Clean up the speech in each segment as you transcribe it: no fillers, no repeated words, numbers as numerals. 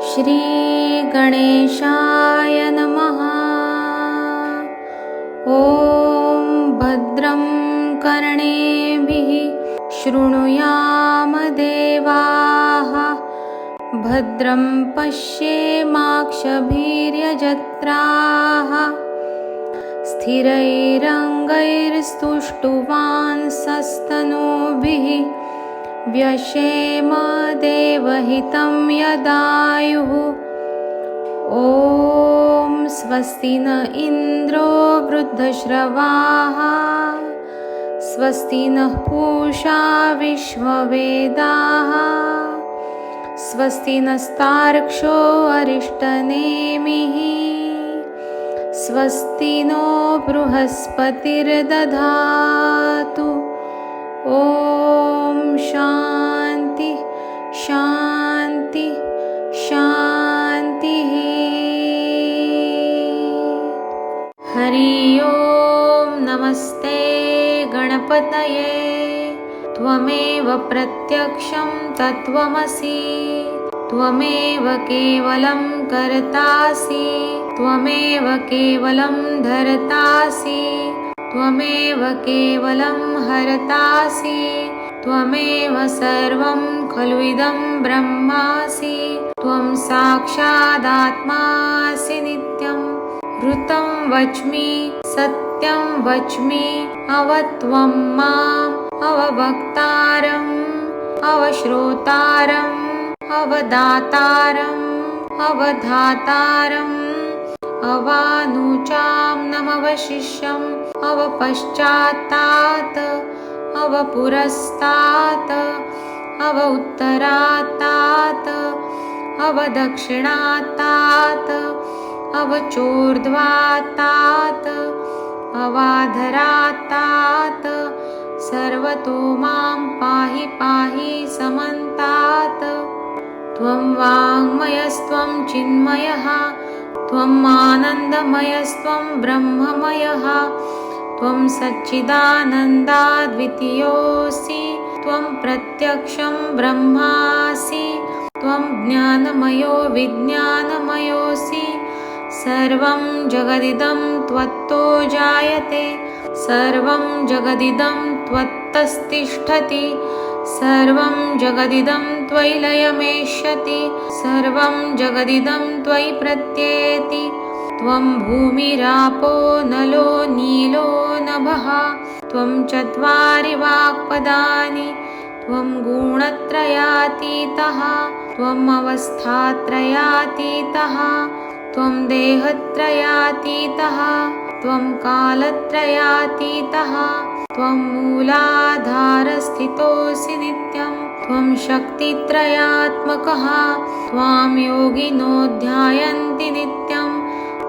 श्रीगणेशाय नमः। ॐ भद्रं कर्णेभिः शृणुयाम देवाः, भद्रं पश्येमाक्षभिर्यजत्राः, स्थिरैरङ्गैस्तुष्टुवांसस्तनूभिः व्यशेम देवहितं यदायुः। ॐ स्वस्ति न इन्द्रो वृद्धश्रवाः, स्वस्ति नः पूषा विश्ववेदाः, स्वस्ति नस्तार्क्ष्यो अरिष्टनेमिः, स्वस्ति नो बृहस्पतिर्दधातु। ॐ शान्ति शान्ति शान्तिः। हरि ओं नमस्ते गणपतये। त्वमेव प्रत्यक्षं तत्त्वमसि, त्वमेव केवलं कर्तासि, त्वमेव केवलं धर्तासि, त्वमेव केवलं हरतासि, त्वमेव सर्वं खलु इदं ब्रह्मासि। त्वं साक्षादात्मासि नित्यं, ऋतं वच्मि सत्यं वच्मि, अवत्वं माम् अववक्तारम् अवश्रोतारम् अवदातारम् अवधातारम्, अवानुचां नमवशिष्यम् अवपश्चात्तात् अवपुरस्तात् अवउत्तरात्तात् अवदक्षिणात्तात् अवचोर्ध्वात्तात् अवाधरात्तात्, सर्वतो मां पाहि पाहि समन्तात्। त्वं वाङ्मयस्त्वं चिन्मयः, त्वम् आनन्दमयस्त्वं ब्रह्ममयः, त्वं सच्चिदानन्दाद्वितीयोऽसि, त्वं प्रत्यक्षं ब्रह्मासि, त्वं ज्ञानमयो विज्ञानमयोऽसि। सर्वं जगदिदं त्वत्तो जायते, सर्वं जगदिदं त्वत्तस्तिष्ठति, सर्वं जगदिदं त्वयि लयमेष्यति, सर्वं जगदिदं त्वयि प्रत्येति। त्वं भूमिरापो नलो नीलो नभः, त्वं चत्वारि वाक्पदानि, त्वं गुणत्रयातीतः, त्वम् अवस्थात्रयातीतः, त्वं देहत्रयातीतः, त्वं कालत्रयातीतः, त्वं मूलाधारस्थितोऽसि नित्यं, त्वं शक्तित्रयात्मकः, त्वां योगिनो ध्यायन्ति नित्यं।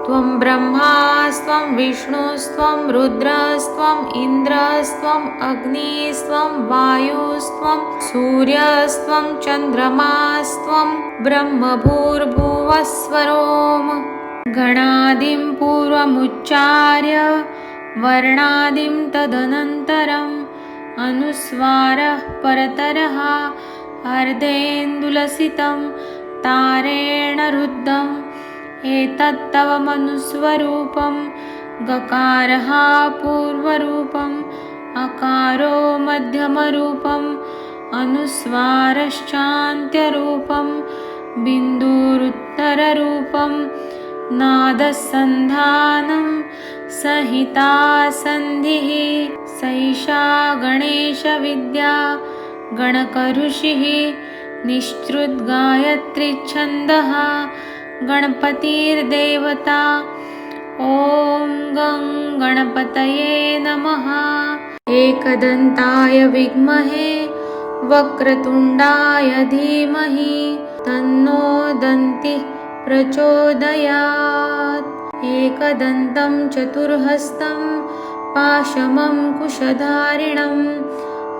त्वं ब्रह्मास्त्वं विष्णुस्त्वं रुद्रस्त्वम् इन्द्रस्त्वम् अग्निस्त्वं वायुस्त्वं सूर्यस्त्वं चन्द्रमास्त्वं ब्रह्मभूर्भुवस्वरोम्। गणादिं पूर्वमुच्चार्य वर्णादिं तदनन्तरम्, अनुस्वारः परतरः अर्धेन्दुलसितं तारेण रुद्धम्। एतत्तव मनुस्वरूपं, गकारः पूर्वरूपम्, अकारो मध्यमरूपम्, अनुस्वारश्चान्त्यरूपं, बिन्दुरुत्तररूपं, नादसन्धानं संहिता सन्धिः। सैषा गणेशविद्या गणकऋषिः, निश्चृद्गायत्रीच्छन्दः गणपतिर्देवता। ॐ गं गणपतये नमः। एकदन्ताय विद्महे वक्रतुण्डाय धीमहि, तन्नो दन्तिः प्रचोदयात्। एकदन्तं चतुर्हस्तं पाशमं कुशधारिणं,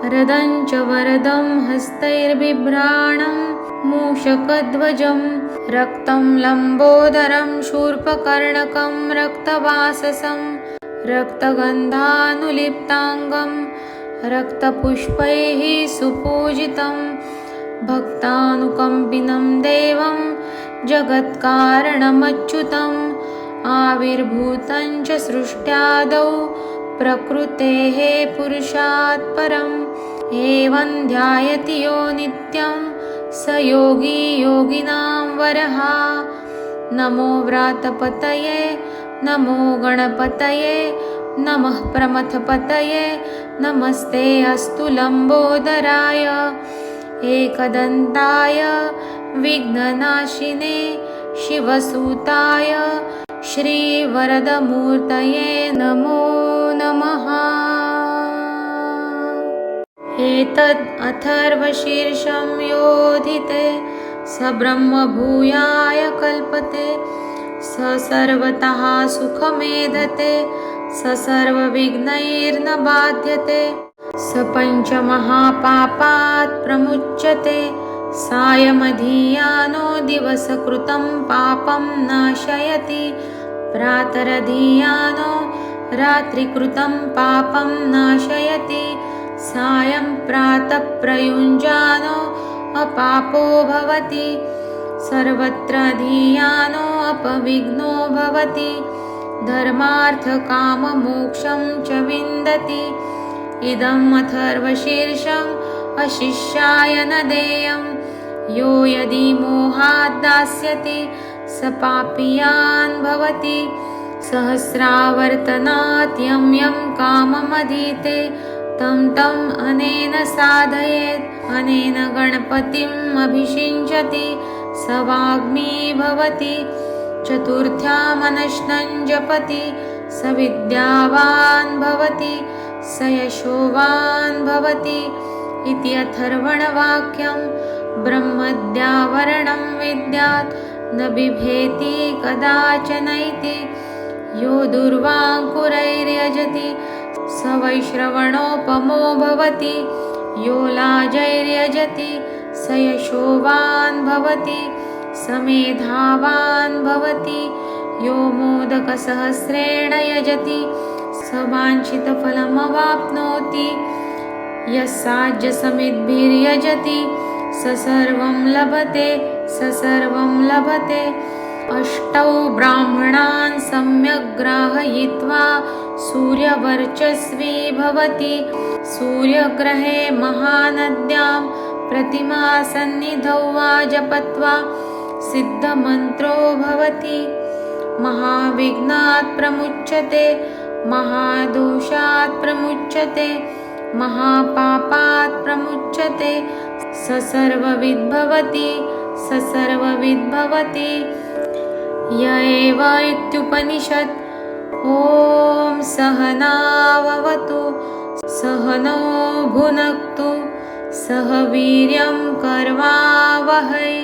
रदं च वरदं हस्तैर्बिभ्राणं मूषकध्वजं, रक्तं लम्बोदरं शूर्पकर्णकं रक्तवाससं, रक्तगन्धानुलिप्ताङ्गं रक्तपुष्पैः सुपूजितं, भक्तानुकम्पिनं देवं जगत्कारणमच्युतम् आविर्भूतं च सृष्ट्यादौ प्रकृतेः पुरुषात् परम् एवं ध्यायति यो नित्यं स योगी योगिनां वरः। नमो व्रातपतये नमो गणपतये नमः प्रमथपतये नमस्ते अस्तु लम्बोदराय एकदन्ताय विघ्ननाशिने शिवसुताय श्रीवरदमूर्तये नमो नमः। एतद् अथर्वशीर्षं योऽधीते स ब्रह्मभूयाय कल्पते स सर्वतः सुखमेधते स सर्वविघ्नैर्न बाध्यते स पञ्चमहापापात् प्रमुच्यते सायमधीयानो दिवसकृतं पापं नाशयति प्रातरधीयानो रात्रिकृतं पापं नाशयति सायं प्रातः प्रयुञ्जानो अपापो भवति सर्वत्र धीयानो अपविघ्नो भवति धर्मार्थकाममोक्षं च विन्दति। इदम् अथर्वशीर्षम् अशिष्याय न देयं यो यदि मोहात् दास्यति स पापीयान् भवति सहस्रावर्तनात् यं यं काममधीते तं तं अनेन साधयेत् अनेन गणपतिम् अभिषिञ्चति स वाग्मी भवति चतुर्थ्यामनश्नं जपति स विद्यावान् भवति स यशोवान् भवति इति अथर्वणवाक्यं ब्रह्मद्यावरणं विद्यात् न बिभेति कदाचन इति यो दुर्वाङ्कुरैर्यजति स वैश्रवणोपमो भवति यो लाजैर्यजति स यशोवान् भवति स मेधावान् भवति यो मोदकसहस्रेण यजति स वाञ्छितफलमवाप्नोति यस्साज्यसमिद्भिर्यजति स सर्वं लभते स सर्वं लभते। अष्टौ ब्राह्मणान् सम्यग् ग्राहयित्वा सूर्यवर्चस्वी भवति सूर्यग्रहे महानद्यां प्रतिमासन्निधौ वा जपत्वा सिद्धमन्त्रो भवति महाविघ्नात् प्रमुच्यते महादोषात् प्रमुच्यते महापापात् प्रमुच्यते स सर्वविद्भवति स सर्वविद्भवति य एव इत्युपनिषत्। ॐ सहनाववतु सहनौ भुनक्तु सह वीर्यं कर्वावहै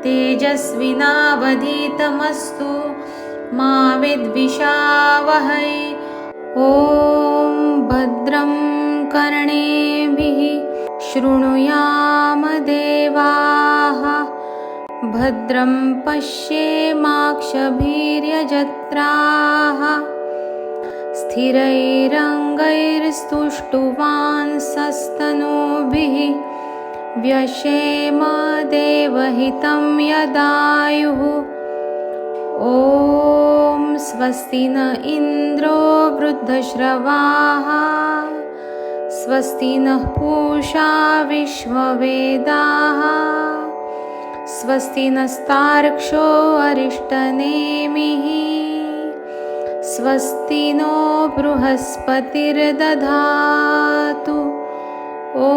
तेजस्विनावधीतमस्तु मा विद्विषावहै। ॐ भद्रं कर्णेभिः शृणुयाम देवाः भद्रं पश्येमाक्षभिर्यजत्राः स्थिरैरङ्गैस्तुष्टुवांसस्तनूभिः व्यशेम देवहितं यदायुः। ॐ स्वस्ति न इन्द्रो वृद्धश्रवाः स्वस्ति नः पूषा विश्ववेदाः स्वस्ति नस्तार्क्ष्यो अरिष्टनेमिः स्वस्ति नो बृहस्पतिर्दधातु। ॐ